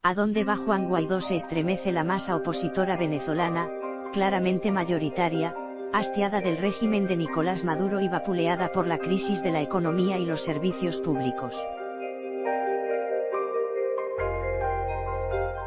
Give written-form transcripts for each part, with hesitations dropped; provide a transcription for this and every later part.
¿A dónde va Juan Guaidó? Se estremece la masa opositora venezolana, claramente mayoritaria, hastiada del régimen de Nicolás Maduro y vapuleada por la crisis de la economía y los servicios públicos.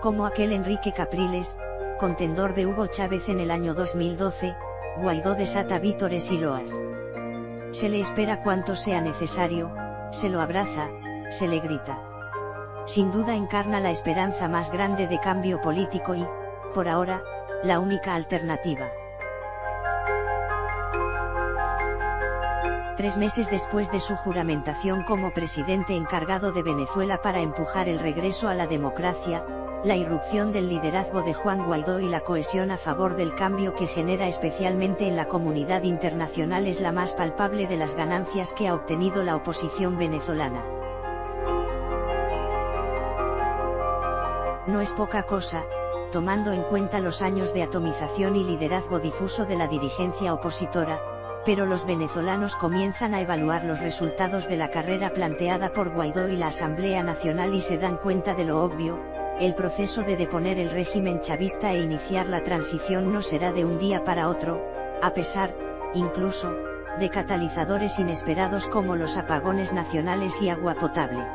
Como aquel Enrique Capriles, contendor de Hugo Chávez en el año 2012, Guaidó desata vítores y loas. Se le espera cuanto sea necesario, se lo abraza, se le grita. Sin duda encarna la esperanza más grande de cambio político y, por ahora, la única alternativa. 3 meses después de su juramentación como presidente encargado de Venezuela para empujar el regreso a la democracia, la irrupción del liderazgo de Juan Guaidó y la cohesión a favor del cambio que genera especialmente en la comunidad internacional es la más palpable de las ganancias que ha obtenido la oposición venezolana. No es poca cosa, tomando en cuenta los años de atomización y liderazgo difuso de la dirigencia opositora, pero los venezolanos comienzan a evaluar los resultados de la carrera planteada por Guaidó y la Asamblea Nacional y se dan cuenta de lo obvio: el proceso de deponer el régimen chavista e iniciar la transición no será de un día para otro, a pesar, incluso, de catalizadores inesperados como los apagones nacionales y agua potable.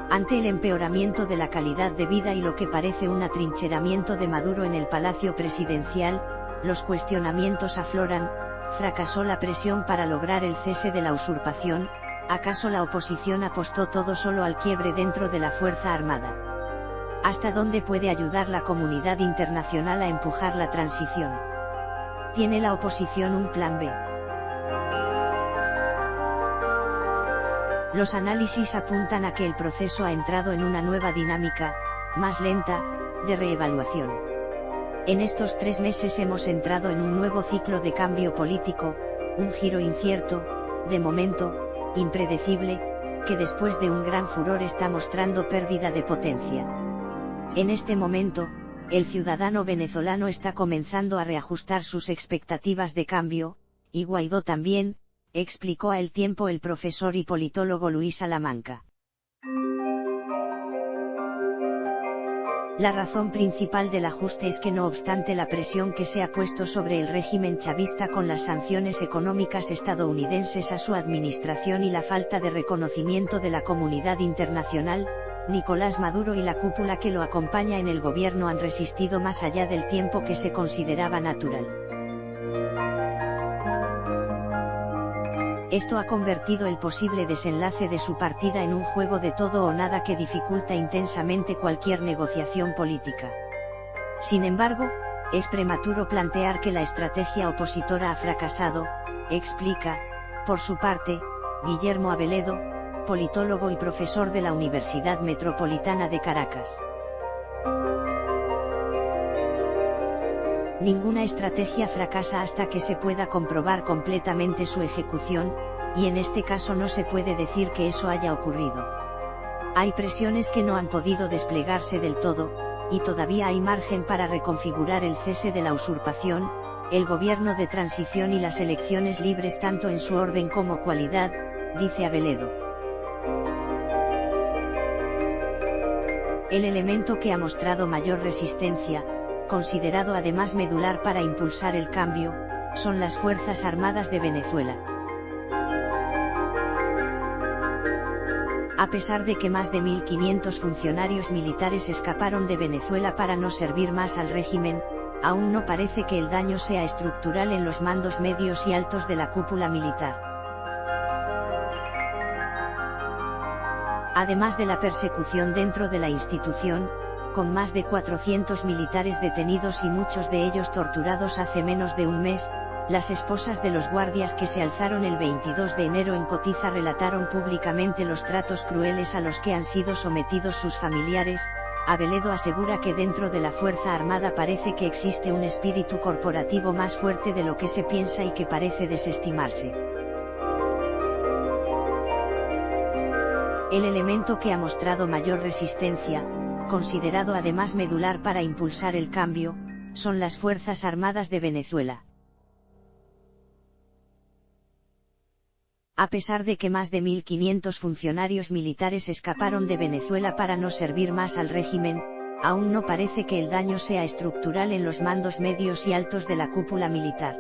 Ante el empeoramiento de la calidad de vida y lo que parece un atrincheramiento de Maduro en el Palacio Presidencial, los cuestionamientos afloran: ¿fracasó la presión para lograr el cese de la usurpación? ¿Acaso la oposición apostó todo solo al quiebre dentro de la Fuerza Armada? ¿Hasta dónde puede ayudar la comunidad internacional a empujar la transición? ¿Tiene la oposición un plan B? Los análisis apuntan a que el proceso ha entrado en una nueva dinámica, más lenta, de reevaluación. En estos 3 meses hemos entrado en un nuevo ciclo de cambio político, un giro incierto, de momento, impredecible, que después de un gran furor está mostrando pérdida de potencia. En este momento, el ciudadano venezolano está comenzando a reajustar sus expectativas de cambio, y Guaidó también, explicó a El Tiempo el profesor y politólogo Luis Salamanca. La razón principal del ajuste es que no obstante la presión que se ha puesto sobre el régimen chavista con las sanciones económicas estadounidenses a su administración y la falta de reconocimiento de la comunidad internacional, Nicolás Maduro y la cúpula que lo acompaña en el gobierno han resistido más allá del tiempo que se consideraba natural. Esto ha convertido el posible desenlace de su partida en un juego de todo o nada que dificulta intensamente cualquier negociación política. Sin embargo, es prematuro plantear que la estrategia opositora ha fracasado, explica, por su parte, Guillermo Aveledo, politólogo y profesor de la Universidad Metropolitana de Caracas. Ninguna estrategia fracasa hasta que se pueda comprobar completamente su ejecución, y en este caso no se puede decir que eso haya ocurrido. Hay presiones que no han podido desplegarse del todo, y todavía hay margen para reconfigurar el cese de la usurpación, el gobierno de transición y las elecciones libres tanto en su orden como cualidad, dice Aveledo. El elemento que ha mostrado mayor resistencia, considerado además medular para impulsar el cambio, son las Fuerzas Armadas de Venezuela. A pesar de que más de 1.500 funcionarios militares escaparon de Venezuela para no servir más al régimen, aún no parece que el daño sea estructural en los mandos medios y altos de la cúpula militar. Además de la persecución dentro de la institución, con más de 400 militares detenidos y muchos de ellos torturados hace menos de un mes, las esposas de los guardias que se alzaron el 22 de enero en Cotiza relataron públicamente los tratos crueles a los que han sido sometidos sus familiares. Aveledo asegura que dentro de la Fuerza Armada parece que existe un espíritu corporativo más fuerte de lo que se piensa y que parece desestimarse. El elemento que ha mostrado mayor resistencia, considerado además medular para impulsar el cambio, son las Fuerzas Armadas de Venezuela. A pesar de que más de 1.500 funcionarios militares escaparon de Venezuela para no servir más al régimen, aún no parece que el daño sea estructural en los mandos medios y altos de la cúpula militar.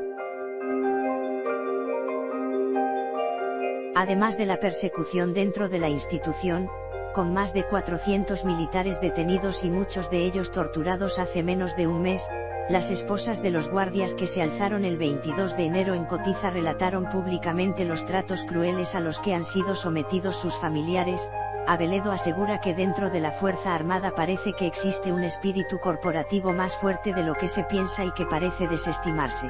Además de la persecución dentro de la institución, con más de 400 militares detenidos y muchos de ellos torturados hace menos de un mes, las esposas de los guardias que se alzaron el 22 de enero en Cotiza relataron públicamente los tratos crueles a los que han sido sometidos sus familiares. Abeledo asegura que dentro de la Fuerza Armada parece que existe un espíritu corporativo más fuerte de lo que se piensa y que parece desestimarse.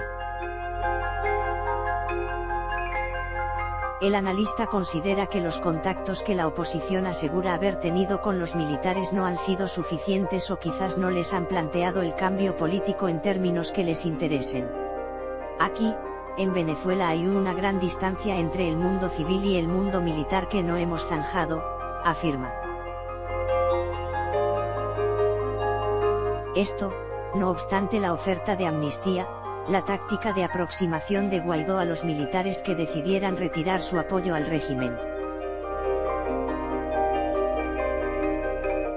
El analista considera que los contactos que la oposición asegura haber tenido con los militares no han sido suficientes o quizás no les han planteado el cambio político en términos que les interesen. Aquí, en Venezuela hay una gran distancia entre el mundo civil y el mundo militar que no hemos zanjado, afirma. Esto, no obstante la oferta de amnistía, la táctica de aproximación de Guaidó a los militares que decidieran retirar su apoyo al régimen.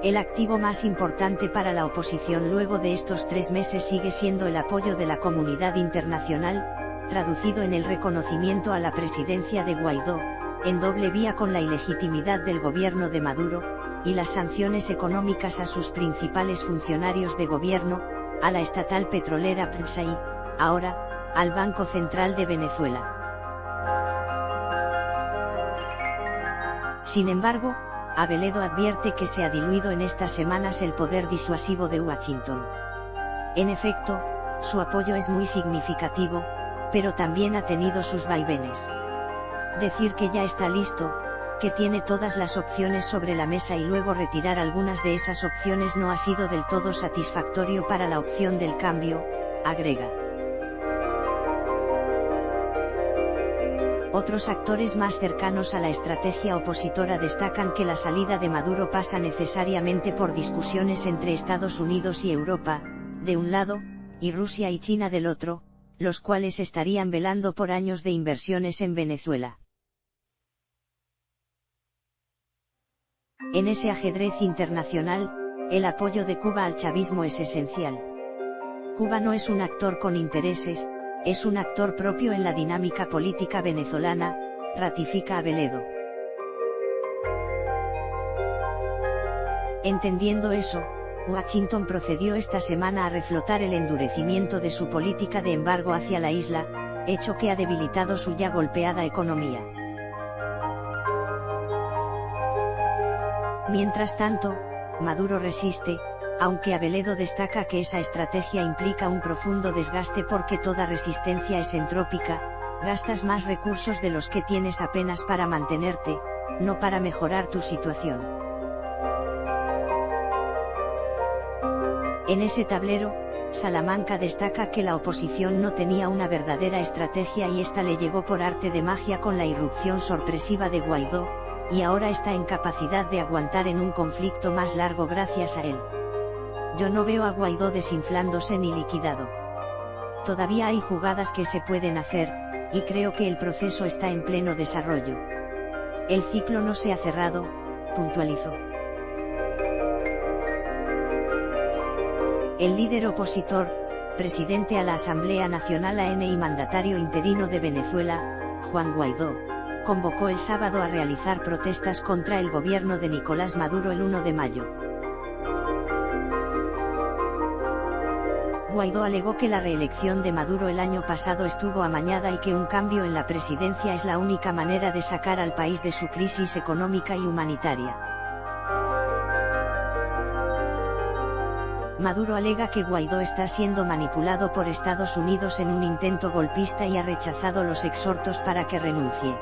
El activo más importante para la oposición luego de estos 3 meses sigue siendo el apoyo de la comunidad internacional, traducido en el reconocimiento a la presidencia de Guaidó, en doble vía con la ilegitimidad del gobierno de Maduro, y las sanciones económicas a sus principales funcionarios de gobierno, a la estatal petrolera PDVSA y, ahora, al Banco Central de Venezuela. Sin embargo, Abeledo advierte que se ha diluido en estas semanas el poder disuasivo de Washington. En efecto, su apoyo es muy significativo, pero también ha tenido sus vaivenes. Decir que ya está listo, que tiene todas las opciones sobre la mesa y luego retirar algunas de esas opciones no ha sido del todo satisfactorio para la opción del cambio, agrega. Otros actores más cercanos a la estrategia opositora destacan que la salida de Maduro pasa necesariamente por discusiones entre Estados Unidos y Europa, de un lado, y Rusia y China del otro, los cuales estarían velando por años de inversiones en Venezuela. En ese ajedrez internacional, el apoyo de Cuba al chavismo es esencial. Cuba no es un actor con intereses, es un actor propio en la dinámica política venezolana, ratifica Abeledo. Entendiendo eso, Washington procedió esta semana a reflotar el endurecimiento de su política de embargo hacia la isla, hecho que ha debilitado su ya golpeada economía. Mientras tanto, Maduro resiste, aunque Abeledo destaca que esa estrategia implica un profundo desgaste porque toda resistencia es entrópica, gastas más recursos de los que tienes apenas para mantenerte, no para mejorar tu situación. En ese tablero, Salamanca destaca que la oposición no tenía una verdadera estrategia y esta le llegó por arte de magia con la irrupción sorpresiva de Guaidó, y ahora está en capacidad de aguantar en un conflicto más largo gracias a él. Yo no veo a Guaidó desinflándose ni liquidado. Todavía hay jugadas que se pueden hacer, y creo que el proceso está en pleno desarrollo. El ciclo no se ha cerrado, puntualizó. El líder opositor, presidente a la Asamblea Nacional AN y mandatario interino de Venezuela, Juan Guaidó, convocó el sábado a realizar protestas contra el gobierno de Nicolás Maduro el 1 de mayo. Guaidó alegó que la reelección de Maduro el año pasado estuvo amañada y que un cambio en la presidencia es la única manera de sacar al país de su crisis económica y humanitaria. Maduro alega que Guaidó está siendo manipulado por Estados Unidos en un intento golpista y ha rechazado los exhortos para que renuncie.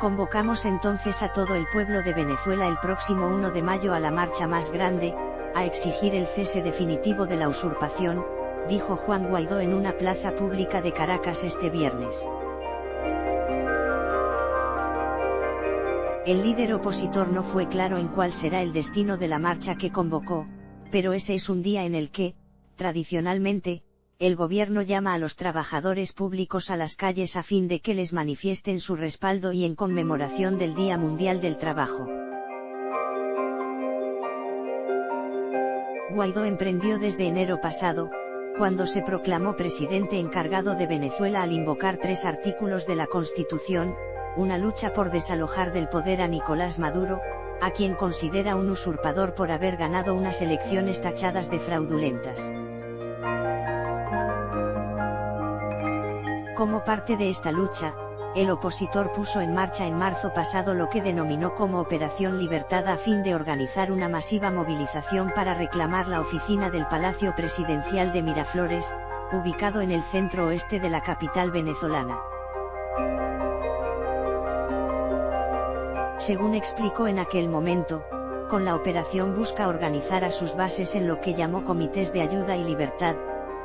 Convocamos entonces a todo el pueblo de Venezuela el próximo 1 de mayo a la marcha más grande, a exigir el cese definitivo de la usurpación, dijo Juan Guaidó en una plaza pública de Caracas este viernes. El líder opositor no fue claro en cuál será el destino de la marcha que convocó, pero ese es un día en el que, tradicionalmente, el gobierno llama a los trabajadores públicos a las calles a fin de que les manifiesten su respaldo y en conmemoración del Día Mundial del Trabajo. Guaidó emprendió desde enero pasado, cuando se proclamó presidente encargado de Venezuela al invocar 3 artículos de la Constitución, una lucha por desalojar del poder a Nicolás Maduro, a quien considera un usurpador por haber ganado unas elecciones tachadas de fraudulentas. Como parte de esta lucha, el opositor puso en marcha en marzo pasado lo que denominó como Operación Libertad a fin de organizar una masiva movilización para reclamar la oficina del Palacio Presidencial de Miraflores, ubicado en el centro oeste de la capital venezolana. Según explicó en aquel momento, con la operación busca organizar a sus bases en lo que llamó Comités de Ayuda y Libertad,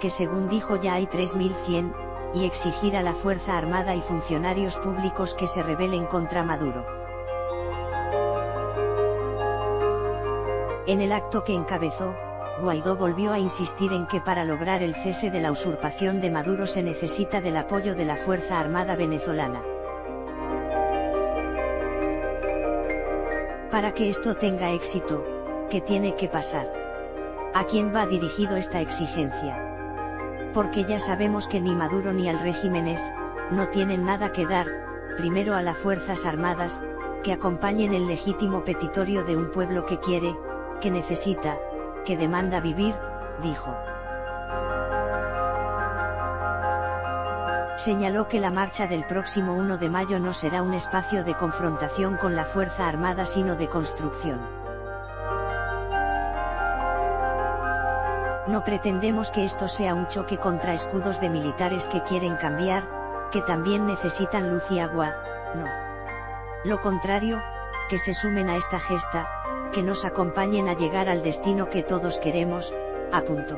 que según dijo ya hay 3.100, y exigir a la Fuerza Armada y funcionarios públicos que se rebelen contra Maduro. En el acto que encabezó, Guaidó volvió a insistir en que para lograr el cese de la usurpación de Maduro se necesita del apoyo de la Fuerza Armada venezolana. Para que esto tenga éxito, ¿qué tiene que pasar? ¿A quién va dirigido esta exigencia? Porque ya sabemos que ni Maduro ni al régimen no tienen nada que dar, primero a las Fuerzas Armadas, que acompañen el legítimo petitorio de un pueblo que quiere, que necesita, que demanda vivir, dijo. Señaló que la marcha del próximo 1 de mayo no será un espacio de confrontación con la Fuerza Armada sino de construcción. No pretendemos que esto sea un choque contra escudos de militares que quieren cambiar, que también necesitan luz y agua, no. Lo contrario, que se sumen a esta gesta, que nos acompañen a llegar al destino que todos queremos, apuntó.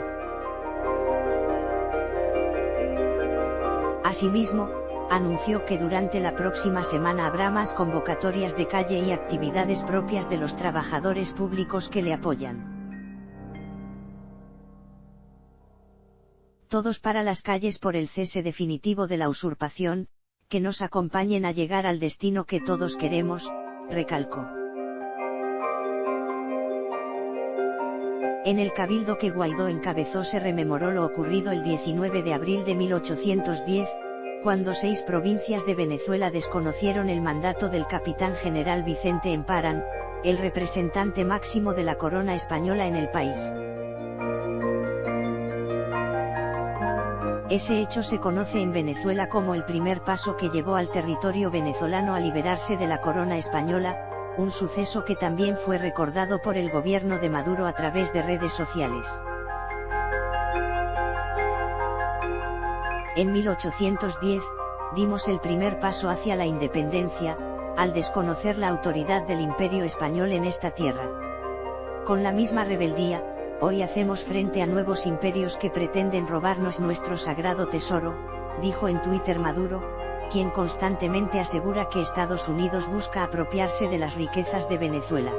Asimismo, anunció que durante la próxima semana habrá más convocatorias de calle y actividades propias de los trabajadores públicos que le apoyan. Todos para las calles por el cese definitivo de la usurpación, que nos acompañen a llegar al destino que todos queremos, recalcó. En el cabildo que Guaidó encabezó se rememoró lo ocurrido el 19 de abril de 1810, cuando 6 provincias de Venezuela desconocieron el mandato del capitán general Vicente Emparan, el representante máximo de la corona española en el país. Ese hecho se conoce en Venezuela como el primer paso que llevó al territorio venezolano a liberarse de la corona española, un suceso que también fue recordado por el gobierno de Maduro a través de redes sociales. En 1810, dimos el primer paso hacia la independencia, al desconocer la autoridad del Imperio español en esta tierra. Con la misma rebeldía, hoy hacemos frente a nuevos imperios que pretenden robarnos nuestro sagrado tesoro, dijo en Twitter Maduro, quien constantemente asegura que Estados Unidos busca apropiarse de las riquezas de Venezuela.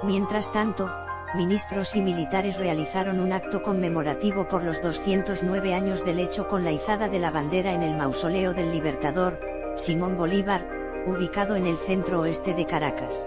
Mientras tanto, ministros y militares realizaron un acto conmemorativo por los 209 años del hecho con la izada de la bandera en el mausoleo del Libertador, Simón Bolívar, ubicado en el centro oeste de Caracas.